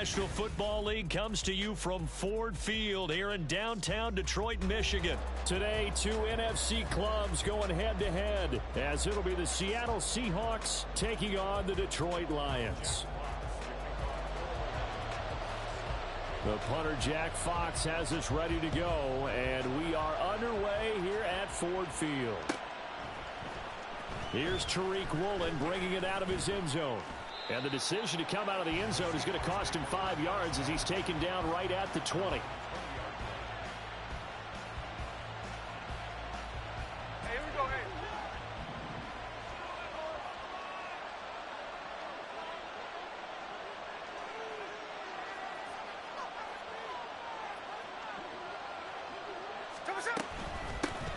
National Football League comes to you from Ford Field here in downtown Detroit, Michigan. Today, two NFC clubs going head-to-head, as it'll be the Seattle Seahawks taking on the Detroit Lions. The punter, Jack Fox, has us ready to go, and we are underway here at Ford Field. Here's Tariq Woolen bringing it out of his end zone. And the decision to come out of the end zone is going to cost him 5 yards as he's taken down right at the 20.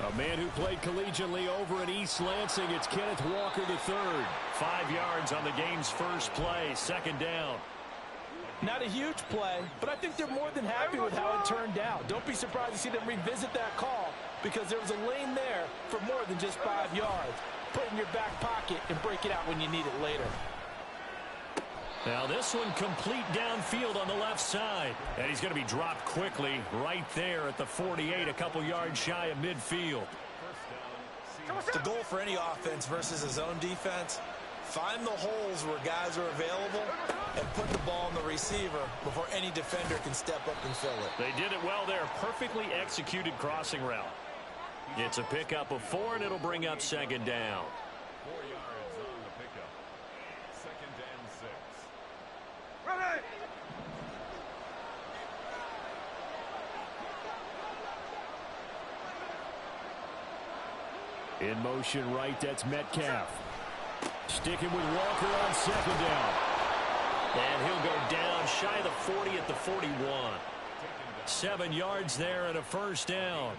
A man who played collegiately over in East Lansing, it's Kenneth Walker III. 5 yards on the game's first play, second down. Not a huge play, but I think they're more than happy with how it turned out. Don't be surprised to see them revisit that call because there was a lane there for more than just 5 yards. Put it in your back pocket and break it out when you need it later. Now this one complete downfield on the left side. And he's going to be dropped quickly right there at the 48, a couple yards shy of midfield. The goal for any offense versus a zone defense, find the holes where guys are available and put the ball on the receiver before any defender can step up and fill it. They did it well there. Perfectly executed crossing route. It's a pickup of 4, and it'll bring up second down. 4 yards on the pickup. Second and 6. In motion right, that's Metcalf. Sticking with Walker on second down. And he'll go down shy of the 40 at the 41. 7 yards there and a first down.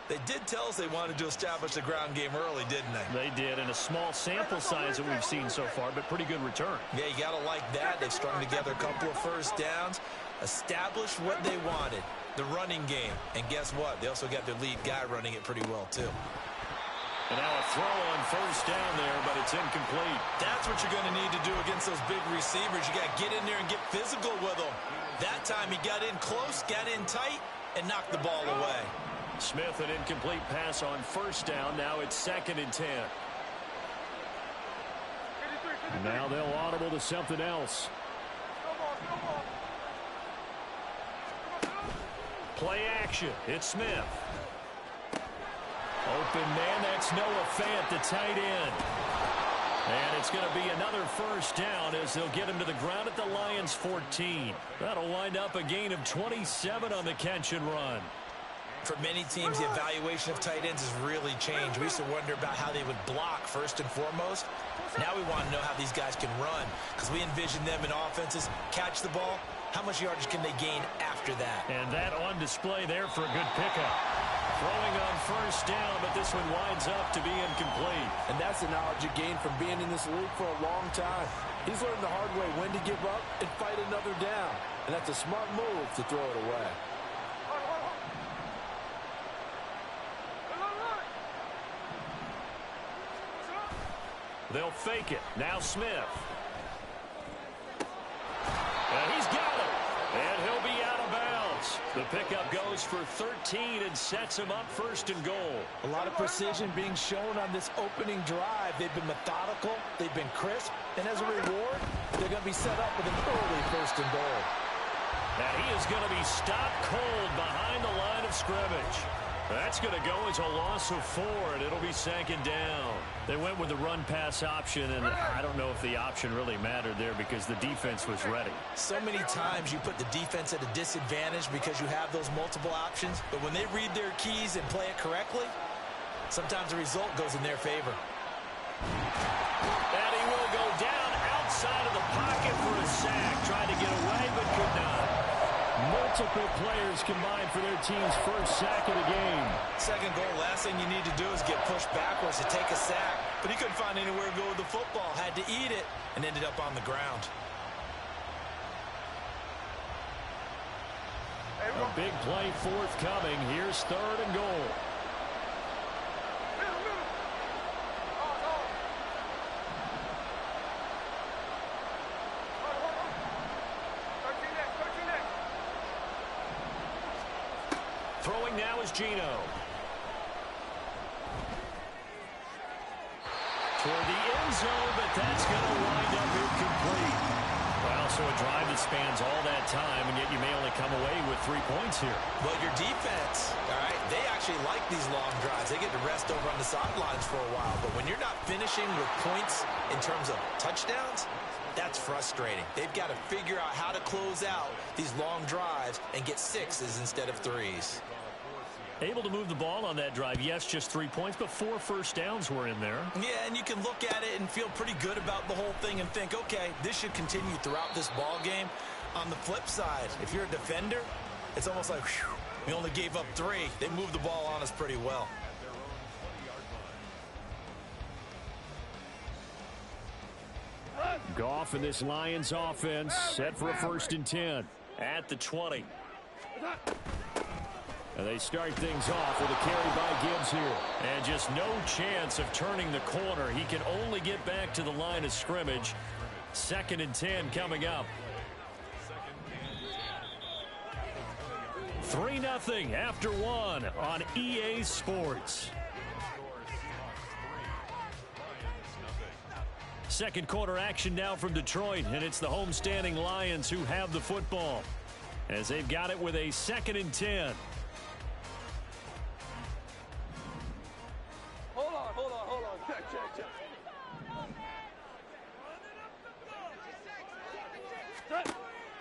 They did tell us they wanted to establish the ground game early, didn't they? They did, and a small sample size that we've seen so far, but pretty good return. Yeah, you got to like that. They've strung together a couple of first downs, established what they wanted, the running game. And guess what? They also got their lead guy running it pretty well, too. And now a throw on first down there, but it's incomplete. That's what you're going to need to do against those big receivers. You got to get in there and get physical with them. That time he got in close, got in tight, and knocked the ball away. Smith, an incomplete pass on first down. Now it's 2nd and 10. Now they'll audible to something else. Play action. It's Smith. Open man, that's Noah Fant, the tight end. And it's going to be another first down as they'll get him to the ground at the Lions' 14. That'll wind up a gain of 27 on the catch and run. For many teams, the evaluation of tight ends has really changed. We used to wonder about how they would block first and foremost. Now we want to know how these guys can run because we envision them in offenses, catch the ball. How much yardage can they gain after that? And that on display there for a good pickup. Throwing on first down, but this one winds up to be incomplete. And that's the knowledge you gain from being in this league for a long time. He's learned the hard way when to give up and fight another down. And that's a smart move to throw it away. They'll fake it. Now Smith. And he's got it. And he'll be out of bounds. The pickup goes for 13 and sets him up first and goal. A lot of precision being shown on this opening drive. They've been methodical. They've been crisp. And as a reward, they're going to be set up with an early first and goal. And he is going to be stopped cold behind the line of scrimmage. That's going to go as a loss of 4, and it'll be second down. They went with the run-pass option, and I don't know if the option really mattered there because the defense was ready. So many times you put the defense at a disadvantage because you have those multiple options, but when they read their keys and play it correctly, sometimes the result goes in their favor. And he will go down outside of the pocket for a sack. Tried to get away, but could not. Multiple players combined for their team's first sack of the game. Second goal, last thing you need to do is get pushed backwards to take a sack. But he couldn't find anywhere to go with the football. Had to eat it and ended up on the ground. A big play forthcoming. Here's 3rd and goal. Throwing now is Geno. Toward the end zone, but that's going to wind up incomplete. Well, so a drive that spans all that time, and yet you may only come away with 3 points here. Well, your defense, all right, they actually like these long drives. They get to rest over on the sidelines for a while. But when you're not finishing with points in terms of touchdowns, that's frustrating. They've got to figure out how to close out these long drives and get 6s instead of 3s. Able to move the ball on that drive. Yes, just 3 points, but 4 first downs were in there. Yeah, and you can look at it and feel pretty good about the whole thing and think, okay, this should continue throughout this ball game. On the flip side, if you're a defender, it's almost like, whew, we only gave up 3. They moved the ball on us pretty well. Goff and this Lions offense set for a 1st and 10 at the 20. And they start things off with a carry by Gibbs here. And just no chance of turning the corner. He can only get back to the line of scrimmage. 2nd and 10 coming up. 3-0 after 1 on EA Sports. Second quarter action now from Detroit, and it's the homestanding Lions who have the football as they've got it with a 2nd and 10. Hold on. Check.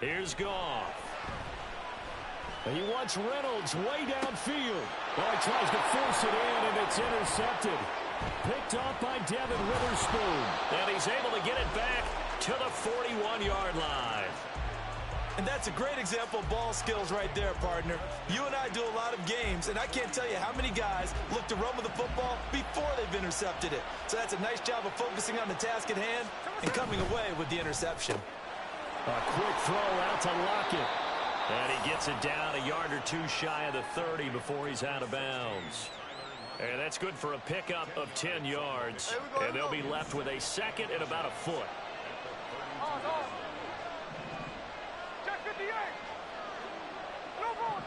Here's Goff. He wants Reynolds way downfield. Well, he tries to force it in, and it's intercepted. Picked off by Devin Witherspoon. And he's able to get it back to the 41-yard line. And that's a great example of ball skills right there, partner. You and I do a lot of games, and I can't tell you how many guys look to run with the football before they've intercepted it. So that's a nice job of focusing on the task at hand and coming away with the interception. A quick throw out to Lockett. And he gets it down a yard or 2 shy of the 30 before he's out of bounds. And that's good for a pickup of 10 yards. And they'll be left with a 2nd and about a foot. Check 58. No ball.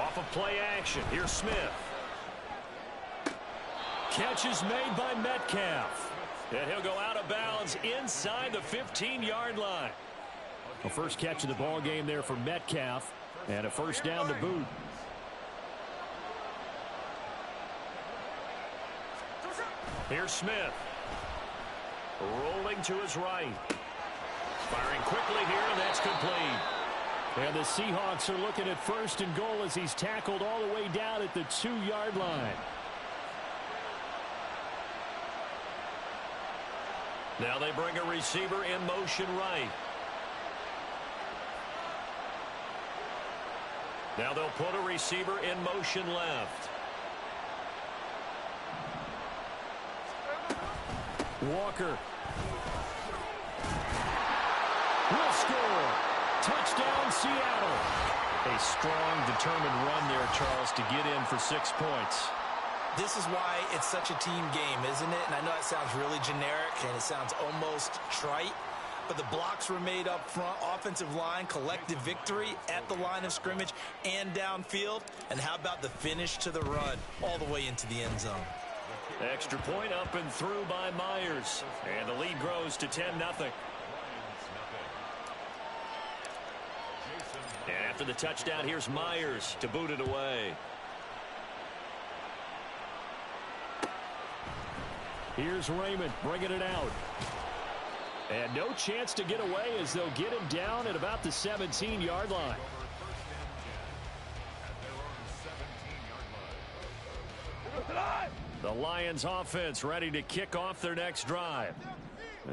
Off of play action. Here's Smith. Catch is made by Metcalf. And he'll go out of bounds inside the 15-yard line. The first catch of the ball game there for Metcalf. And a 1st down to boot. Here's Smith. Rolling to his right. Firing quickly here, and that's complete. And the Seahawks are looking at 1st and goal as he's tackled all the way down at the 2-yard line. Now they bring a receiver in motion right. Now they'll put a receiver in motion left. Walker will score. Touchdown, Seattle. A strong, determined run there, Charles, to get in for 6 points. This is why it's such a team game, isn't it? And I know it sounds really generic and it sounds almost trite, but the blocks were made up front, offensive line, collective victory at the line of scrimmage and downfield. And how about the finish to the run all the way into the end zone? Extra point up and through by Myers. And the lead grows to 10-0. And after the touchdown, here's Myers to boot it away. Here's Raymond bringing it out. And no chance to get away as they'll get him down at about the 17-yard line. The Lions offense ready to kick off their next drive.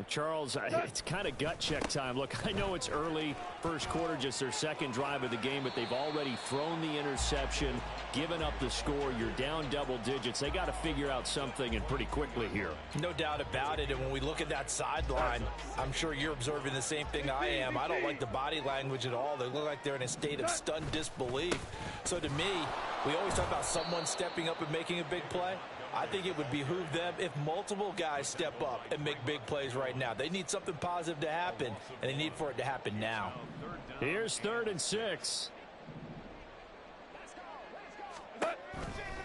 Charles, it's kind of gut check time. Look, I know it's early, first quarter, just their 2nd drive of the game, but they've already thrown the interception, given up the score. You're down double digits. They got to figure out something, and pretty quickly here. No doubt about it. And when we look at that sideline, I'm sure you're observing the same thing I am. I don't like the body language at all. They look like they're in a state of stunned disbelief. So to me, we always talk about someone stepping up and making a big play. I think it would behoove them if multiple guys step up and make big plays right now. They need something positive to happen, and they need for it to happen now. Here's 3rd and 6.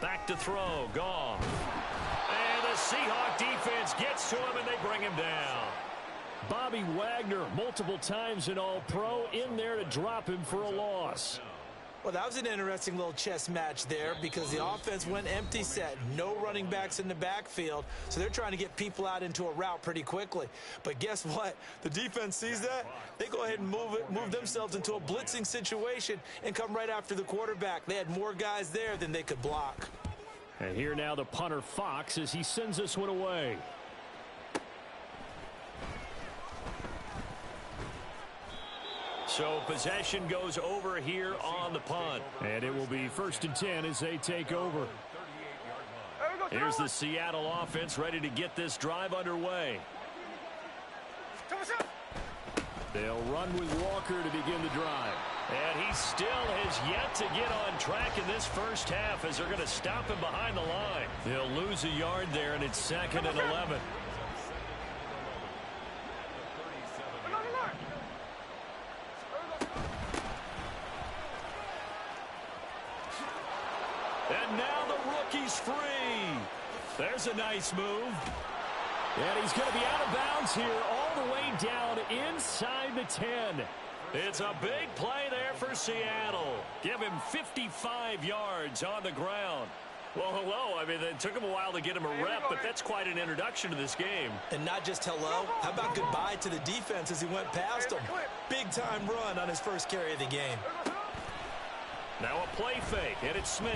Back to throw. Goff. And the Seahawk defense gets to him, and they bring him down. Bobby Wagner, multiple times an All-Pro, in there to drop him for a loss. Well, that was an interesting little chess match there because the offense went empty set. No running backs in the backfield, so they're trying to get people out into a route pretty quickly. But guess what? The defense sees that. They go ahead and move themselves into a blitzing situation and come right after the quarterback. They had more guys there than they could block. And here now the punter Fox as he sends this one away. So possession goes over here on the punt. And it will be 1st and 10 as they take over. Here's the Seattle offense ready to get this drive underway. They'll run with Walker to begin the drive. And he still has yet to get on track in this first half as they're going to stop him behind the line. They'll lose a yard there, and it's 2nd and 11. And now the rookie's free. There's a nice move. And he's going to be out of bounds here all the way down inside the 10. It's a big play there for Seattle. Give him 55 yards on the ground. Well, hello. I mean, it took him a while to get him a rep, but that's quite an introduction to this game. And not just hello. How about goodbye to the defense as he went past him? Big-time run on his first carry of the game. Now a play fake, and it's Smith.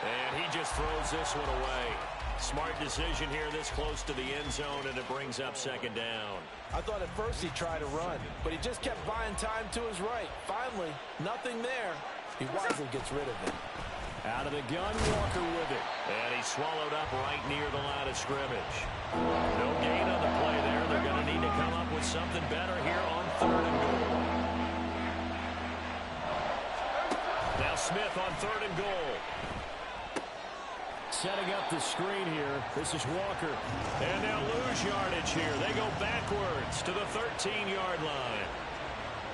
And he just throws this one away. Smart decision here this close to the end zone, and it brings up 2nd down. I thought at first he'd try to run, but he just kept buying time to his right. Finally, nothing there. He wisely gets rid of it. Out of the gun, Walker with it. And he swallowed up right near the line of scrimmage. No gain on the play there. They're going to need to come up with something better here on 3rd and goal. Now Smith on 3rd and goal. Setting up the screen here. This is Walker. And they'll lose yardage here. They go backwards to the 13-yard line.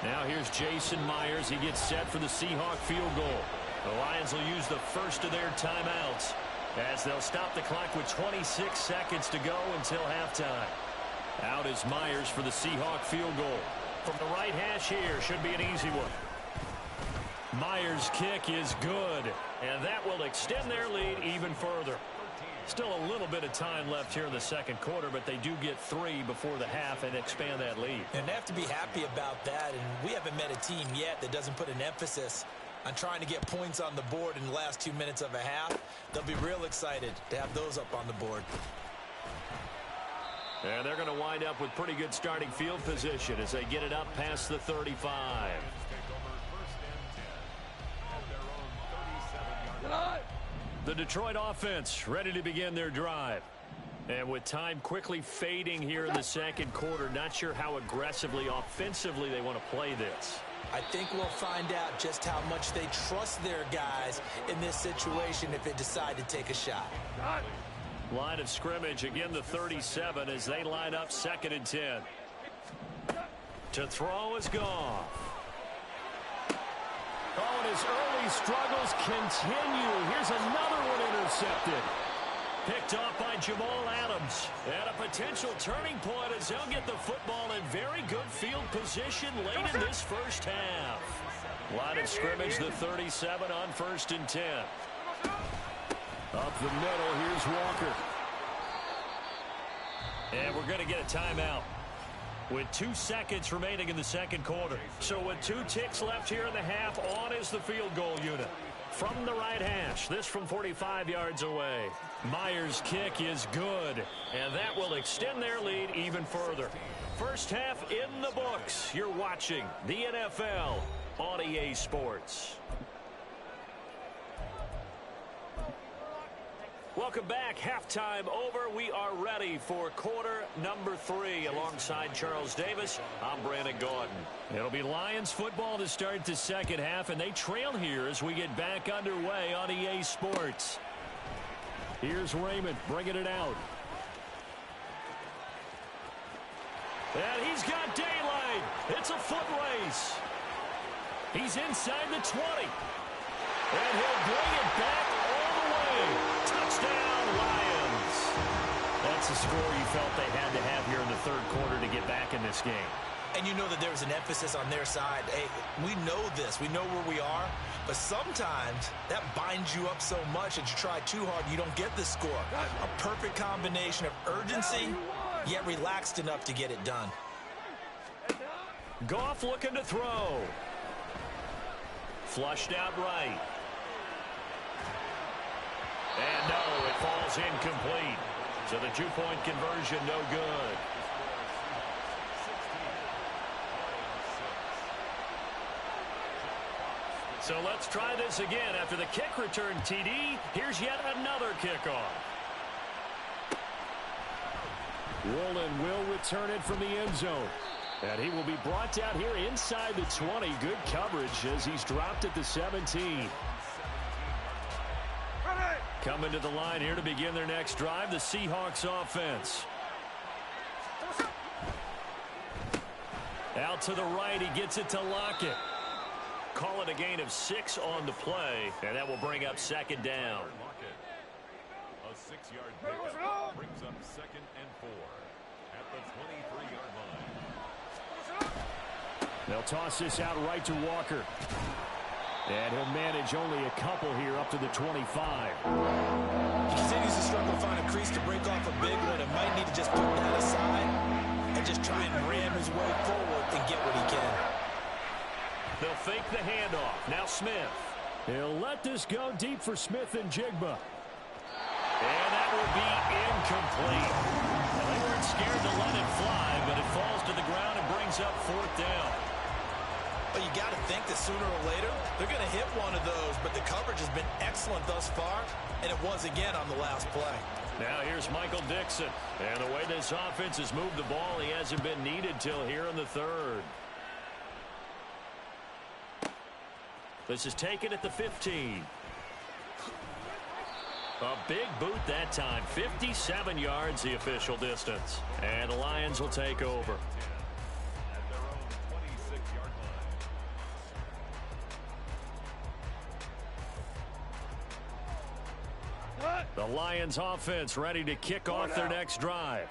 Now here's Jason Myers. He gets set for the Seahawk field goal. The Lions will use the first of their timeouts as they'll stop the clock with 26 seconds to go until halftime. Out is Myers for the Seahawk field goal. From the right hash here, should be an easy one. Myers' kick is good. And that will extend their lead even further. Still a little bit of time left here in the second quarter, but they do get 3 before the half and expand that lead. And they have to be happy about that, and we haven't met a team yet that doesn't put an emphasis on trying to get points on the board in the last 2 minutes of a half. They'll be real excited to have those up on the board. And they're going to wind up with pretty good starting field position as they get it up past the 35. The Detroit offense ready to begin their drive. And with time quickly fading here in the second quarter, not sure how aggressively, offensively they want to play this. I think we'll find out just how much they trust their guys in this situation if they decide to take a shot. Line of scrimmage, again the 37 as they line up 2nd and 10. To throw is gone. Oh, and his early struggles continue. Here's another one intercepted. Picked off by Jamal Adams. And a potential turning point as they'll get the football in very good field position late in this first half. Line of scrimmage, the 37 on 1st and 10. Up the middle, here's Walker. And we're going to get a timeout with 2 seconds remaining in the second quarter. So with 2 ticks left here in the half, on is the field goal unit. From the right hash, this from 45 yards away. Myers' kick is good, and that will extend their lead even further. First half in the books. You're watching the NFL on EA Sports. Welcome back. Halftime over. We are ready for quarter number 3. Alongside Charles Davis, I'm Brandon Gordon. It'll be Lions football to start the second half, and they trail here as we get back underway on EA Sports. Here's Raymond bringing it out. And he's got daylight. It's a foot race. He's inside the 20. And he'll bring it back all the way. Touchdown, Lions. That's the score you felt they had to have here in the third quarter to get back in this game. And you know that there was an emphasis on their side. Hey, we know this. We know where we are. But sometimes that binds you up so much that you try too hard, you don't get the score. A perfect combination of urgency, yet relaxed enough to get it done. Goff looking to throw. Flushed out right. And no, it falls incomplete. So the two-point conversion no good. So let's try this again. After the kick return TD, here's yet another kickoff. Woolen will return it from the end zone. And he will be brought down here inside the 20. Good coverage as he's dropped at the 17. Coming to the line here to begin their next drive, the Seahawks offense. Out to the right, he gets it to Lockett. Call it a gain of 6 on the play, and that will bring up second down. A 6-yard pickup brings up 2nd and 4 at the 23-yard line. They'll toss this out right to Walker. And he'll manage only a couple here up to the 25. He continues to struggle to find a crease to break off a big one and might need to just put that aside and just try and ram his way forward and get what he can. They'll fake the handoff. Now Smith. He'll let this go deep for Smith and Jigba. And that will be incomplete. Well, they weren't scared to let it fly, but it falls to the ground and brings up 4th down. But you got to think that sooner or later, they're going to hit one of those. But the coverage has been excellent thus far, and it was again on the last play. Now here's Michael Dixon. And the way this offense has moved the ball, he hasn't been needed till here in the third. This is taken at the 15. A big boot that time. 57 yards the official distance. And the Lions will take over. At their own 26-yard line. The Lions offense ready to kick off their next drive.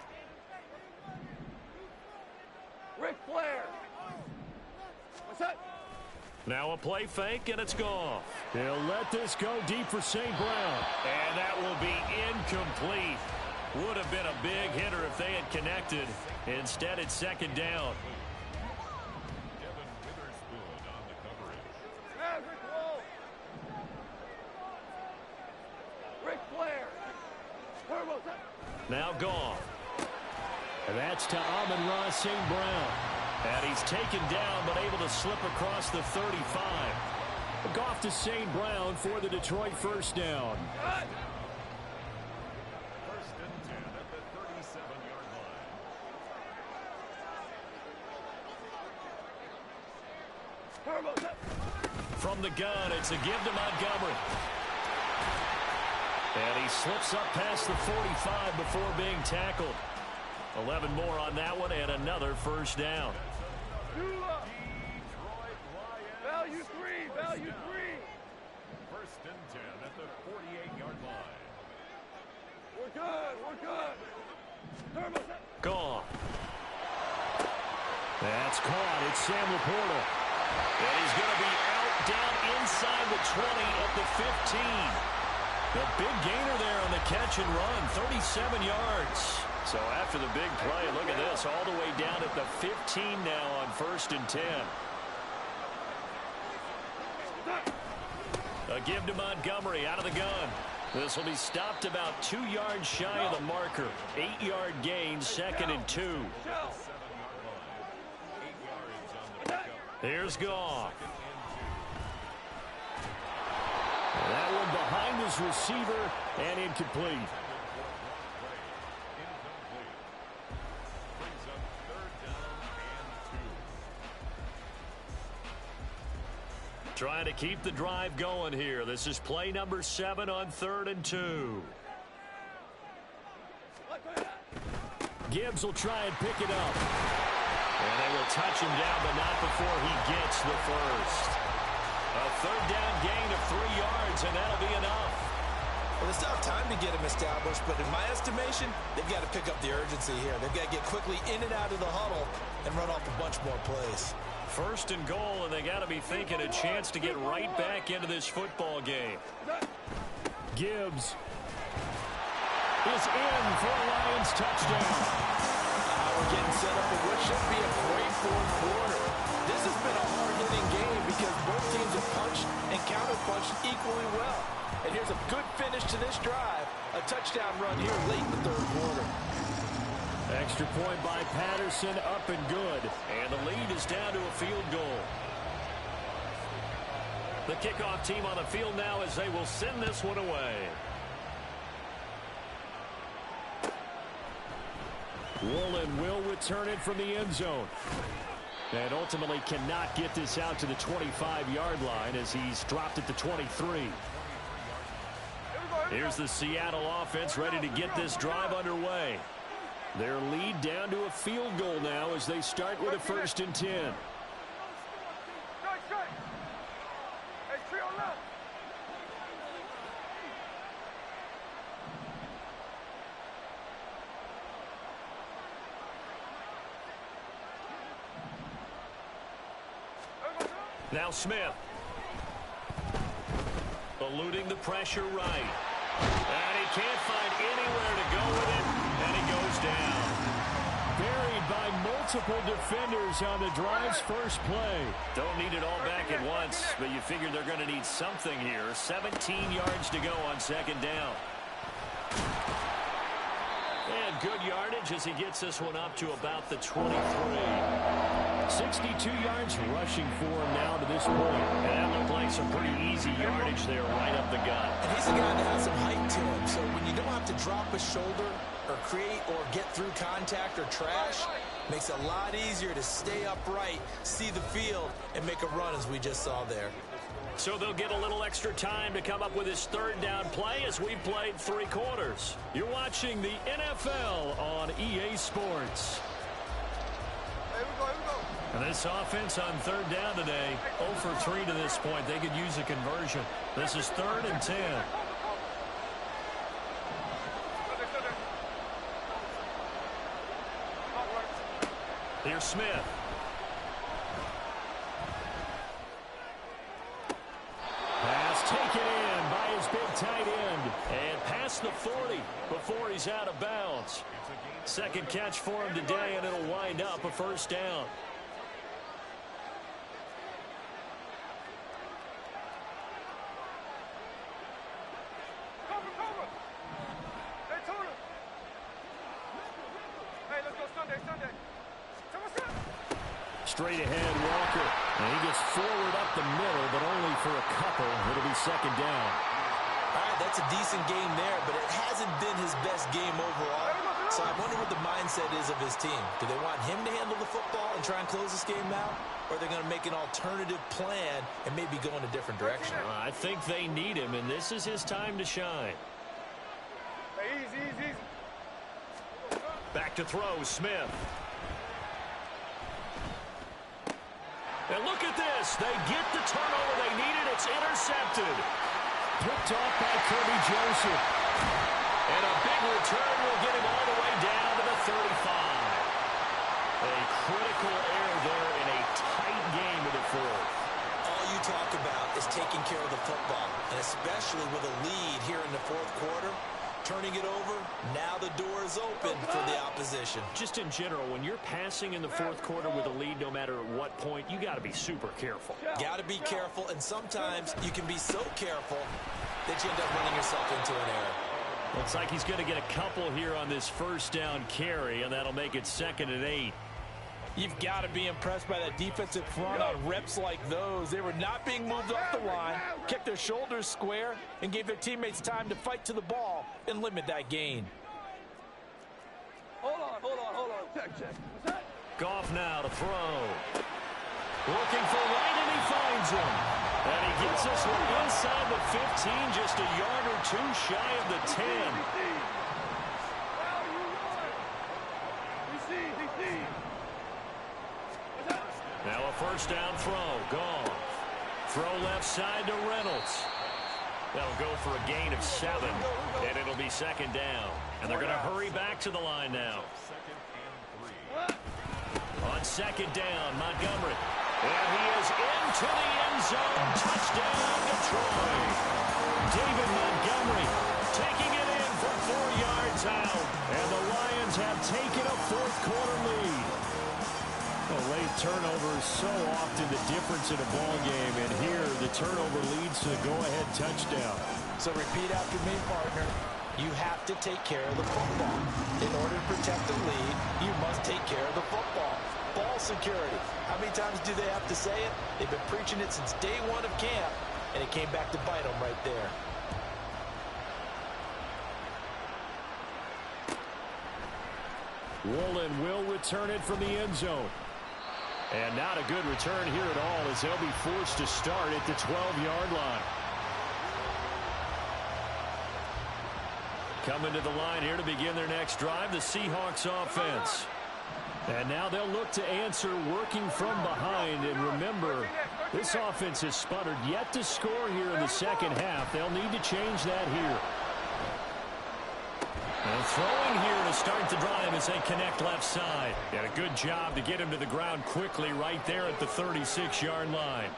Ric Flair. What's that? Now a play fake, and it's gone. He'll let this go deep for St. Brown. And that will be incomplete. Would have been a big hitter if they had connected. Instead, it's second down. Devin Witherspoon on the coverage. Rick Wall. Ric Flair. Turbo. Now gone. And that's to Amon-Ra St. Brown. And he's taken down, but able to slip across the 35. Goff to St. Brown for the Detroit first down. 1st and 10 at the 37-yard line. Turbo. From the gun, it's a give to Montgomery. And he slips up past the 45 before being tackled. 11 more on that one, and another first down. Value 3. Value 3. 1st and 10 at the 48-yard line. We're good. We're good. Turbo. Gone. That's caught. It's Sam Laporta. And he's going to be out down inside the 20 at the 15. The big gainer there on the catch and run, 37 yards. So after the big play, look at this, all the way down at the 15 now on 1st and 10. A give to Montgomery out of the gun. This will be stopped about 2 yards shy of the marker. 8-yard gain, 2nd and 2. Here's Goff. That one behind his receiver and incomplete. Trying to keep the drive going here. This is play number 7 on 3rd and 2. Gibbs will try and pick it up. And they will touch him down, but not before he gets the first. A third down gain of 3 yards, and that'll be enough. Well, they still have time to get him established, but in my estimation, they've got to pick up the urgency here. They've got to get quickly in and out of the huddle and run off a bunch more plays. First and goal, and they got to be thinking a chance to get right back into this football game. Gibbs is in for a Lions touchdown. We're getting set up for what should be a great fourth quarter. This has been a hard-hitting game because both teams have punched and counter-punched equally well. And here's a good finish to this drive. A touchdown run here late in the third quarter. Extra point by Patterson, up and good. And the lead is down to a field goal. The kickoff team on the field now as they will send this one away. Woolen will return it from the end zone. And ultimately cannot get this out to the 25-yard line as he's dropped at the 23. Here's the Seattle offense ready to get this drive underway. Their lead down to a field goal now as they start with a 1st and 10. Now Smith. Eluding the pressure right. And he can't find anywhere to go with it, and he goes down. Buried by multiple defenders on the drive's first play. Don't need it all back at once, but you figure they're going to need something here. 17 yards to go on 2nd down. And good yardage as he gets this one up to about the 23. 62 yards rushing for him now to this point. And that looked like some pretty easy yardage there right up the gut. And he's a guy that has some height to him, so when you don't have to drop a shoulder or create or get through contact or trash, makes it a lot easier to stay upright, see the field, and make a run as we just saw there. So they'll get a little extra time to come up with his 3rd down play as we've played 3 quarters. You're watching the NFL on EA Sports. And this offense on 3rd down today, 0 for 3 to this point. They could use a conversion. This is 3rd and 10. Here's Smith. Pass taken in by his big tight end. And past the 40 before he's out of bounds. 2nd catch for him today, and it'll wind up a 1st down. Straight ahead, Walker. And he gets forward up the middle, but only for a couple. It'll be 2nd down. All right, that's a decent game there, but it hasn't been his best game overall. So I wonder what the mindset is of his team. Do they want him to handle the football and try and close this game out? Or are they going to make an alternative plan and maybe go in a different direction? I think they need him, and this is his time to shine. Easy, easy, easy. Back to throw, Smith. And look at this. They get the turnover they needed. It's intercepted. Picked off by Kirby Joseph. And a big return will get him all the way down to the 35. A critical error there in a tight game in the 4th. All you talk about is taking care of the football, and especially with a lead here in the 4th quarter. Turning it over, now the door is open for the opposition. Just in general, when you're passing in the 4th quarter with a lead, no matter at what point, you got to be super careful. Got to be careful, and sometimes you can be so careful that you end up running yourself into an error. Looks like he's going to get a couple here on this 1st down carry, and that'll make it 2nd and 8. You've got to be impressed by that defensive front on reps like those. They were not being moved off the line, kept their shoulders square, and gave their teammates time to fight to the ball and limit that gain. Hold on. Check. Goff now to throw. Looking for right, and he finds him. And he gets this one inside the 15, just a yard or 2 shy of the 10. Now a 1st down throw. Goff Throw left side to Reynolds. That'll go for a gain of 7, and it'll be second down. And they're going to hurry back to the line now. On second down, Montgomery. And he is into the end zone. Touchdown, Detroit. David Montgomery taking it in for 4 yards out. And the Lions have taken a fourth-quarter lead. Well, late turnovers so often the difference in a ball game, and here the turnover leads to the go-ahead touchdown. So repeat after me, partner. You have to take care of the football. In order to protect the lead, you must take care of the football. Ball security. How many times do they have to say it? They've been preaching it since day one of camp, and it came back to bite them right there. Woolen will return it from the end zone. And not a good return here at all as they'll be forced to start at the 12-yard line. Coming to the line here to begin their next drive, the Seahawks offense. And now they'll look to answer working from behind. And remember, this offense has sputtered yet to score here in the second half. They'll need to change that here. And throwing here to start the drive as they connect left side. And a good job to get him to the ground quickly right there at the 36-yard line.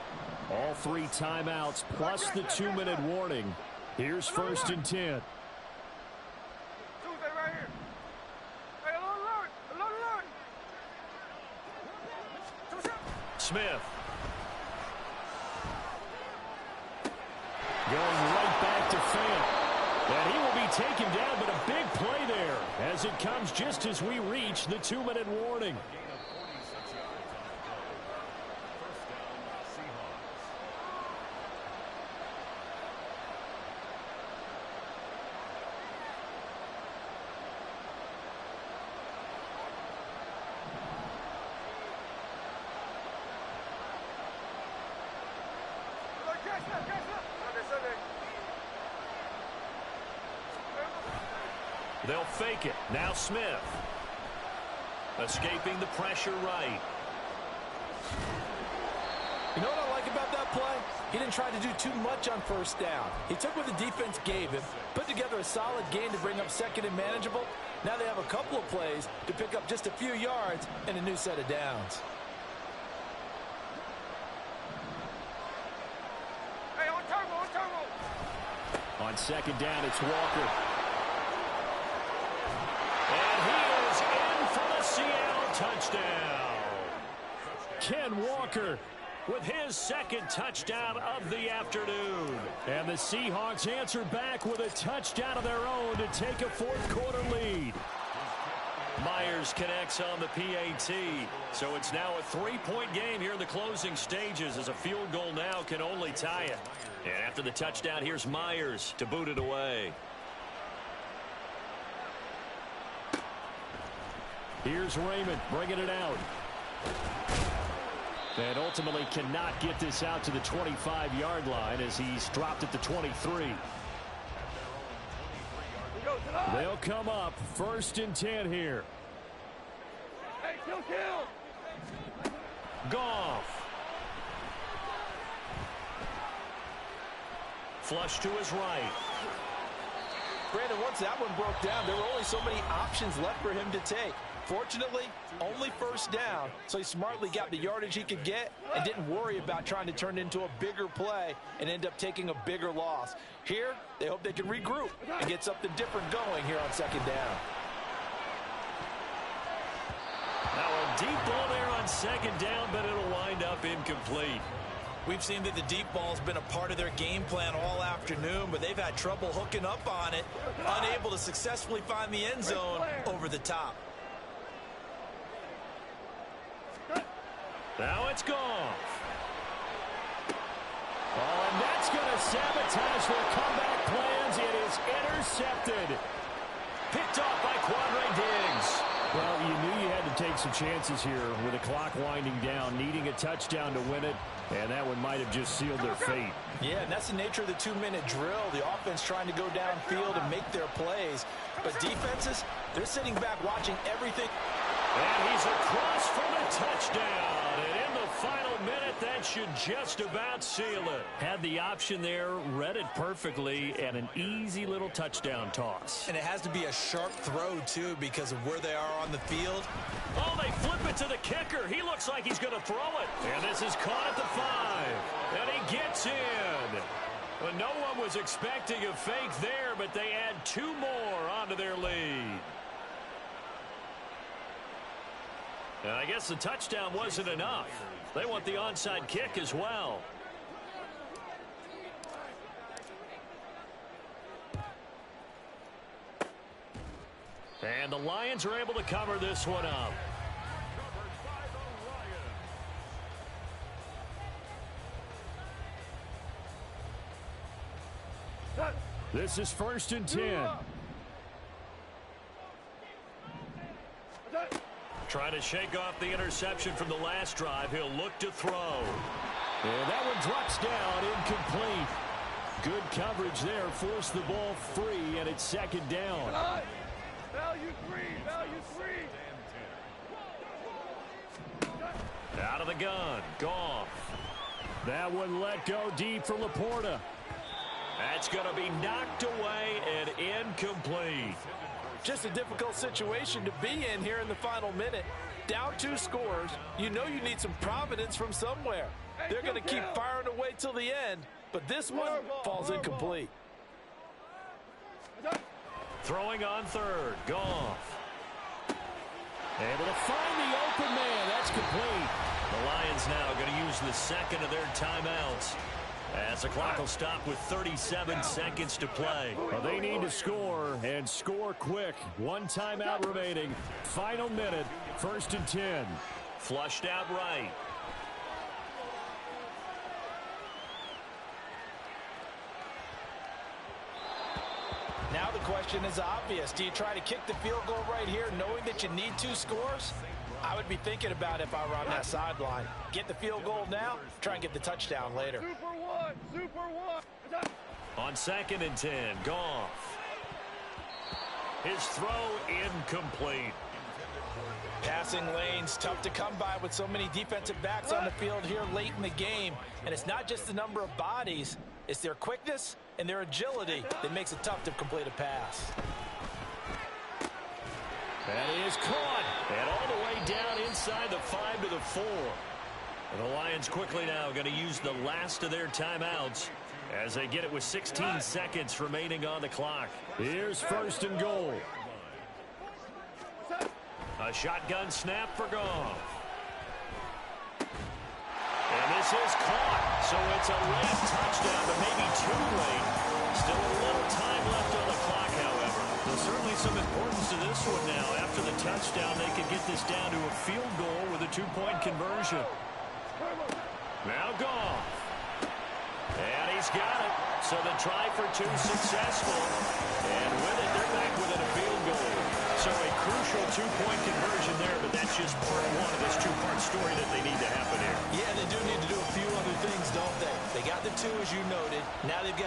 All 3 timeouts plus the 2-minute warning. Here's 1st and 10. Smith. Going right back to Fant. And he will be taken down, but a big play there as it comes just as we reach the 2-minute warning. They'll fake it. Now Smith. Escaping the pressure right. You know what I like about that play? He didn't try to do too much on first down. He took what the defense gave him, put together a solid gain to bring up second and manageable. Now they have a couple of plays to pick up just a few yards and a new set of downs. Hey, on turbo. On second down, it's Walker. And he is in for the Seattle touchdown. Ken Walker with his second touchdown of the afternoon. And the Seahawks answer back with a touchdown of their own to take a fourth-quarter lead. Myers connects on the PAT. So it's now a 3-point game here in the closing stages as a field goal now can only tie it. And after the touchdown, here's Myers to boot it away. Here's Raymond bringing it out. And ultimately cannot get this out to the 25-yard line as he's dropped at the 23. They'll come up 1st and 10 here. Hey, kill. Goff. Flush to his right. Brandon, once that one broke down, there were only so many options left for him to take. Fortunately, only first down, so he smartly got the yardage he could get and didn't worry about trying to turn it into a bigger play and end up taking a bigger loss. Here, they hope they can regroup and get something different going here on second down. Now a deep ball there on second down, but it'll wind up incomplete. We've seen that the deep ball's been a part of their game plan all afternoon, but they've had trouble hooking up on it, unable to successfully find the end zone over the top. Now it's Goff. Oh, and that's going to sabotage their comeback plans. It is intercepted. Picked off by Quandre Diggs. Well, you knew you had to take some chances here with the clock winding down, needing a touchdown to win it, and that one might have just sealed their fate. Yeah, and that's the nature of the 2-minute drill. The offense trying to go downfield and make their plays. But defenses, they're sitting back watching everything. And he's across for the touchdown. And in the final minute, that should just about seal it. Had the option there, read it perfectly, and an easy little touchdown toss. And it has to be a sharp throw, too, because of where they are on the field. Oh, they flip it to the kicker. He looks like he's going to throw it. And this is caught at the 5. And he gets in. Well, no one was expecting a fake there, but they add 2 more onto their lead. And I guess the touchdown wasn't enough. They want the onside kick as well. And the Lions are able to cover this one up. This is 1st and 10. Trying to shake off the interception from the last drive. He'll look to throw. And that one drops down, incomplete. Good coverage there. Forced the ball free, and it's 2nd down. Value 3, value 3. Out of the gun. Goff. That one let go deep for Laporta. That's going to be knocked away and incomplete. Just a difficult situation to be in here in the final minute. Down 2 scores. You know you need some providence from somewhere. They're going to keep firing away till the end, but this one falls incomplete. Throwing on 3rd. Goff. Able to find the open man. That's complete. The Lions now going to use the 2nd of their timeouts, as the clock will stop with 37 seconds to play. Well, they need to score, and score quick. 1 timeout remaining. Final minute, 1st and 10. Flushed out right. Now the question is obvious. Do you try to kick the field goal right here knowing that you need 2 scores? I would be thinking about it if I were on that sideline. Get the field goal now, try and get the touchdown later. Super 1. On 2nd and 10, Goff. His throw incomplete. Passing lanes tough to come by with so many defensive backs on the field here late in the game. And it's not just the number of bodies, it's their quickness and their agility that makes it tough to complete a pass. That is caught. And all the way down inside the 5 to the 4. And the Lions quickly now going to use the last of their timeouts as they get it with 16 seconds remaining on the clock. Here's 1st and goal. A shotgun snap for Goff. And this is caught. So it's a late touchdown, but maybe too late. Still a little time left on the clock, however. There's certainly some importance to this one now. After the touchdown, they could get this down to a field goal with a 2-point conversion. Now Goff. And he's got it. So the try for 2 successful. And with it, they're back within a field goal. So a crucial 2-point conversion there, but that's just part 1 of this 2-part story that they need to happen here. Yeah, they do need to do a few other things, don't they? They got the 2, as you noted. Now they've got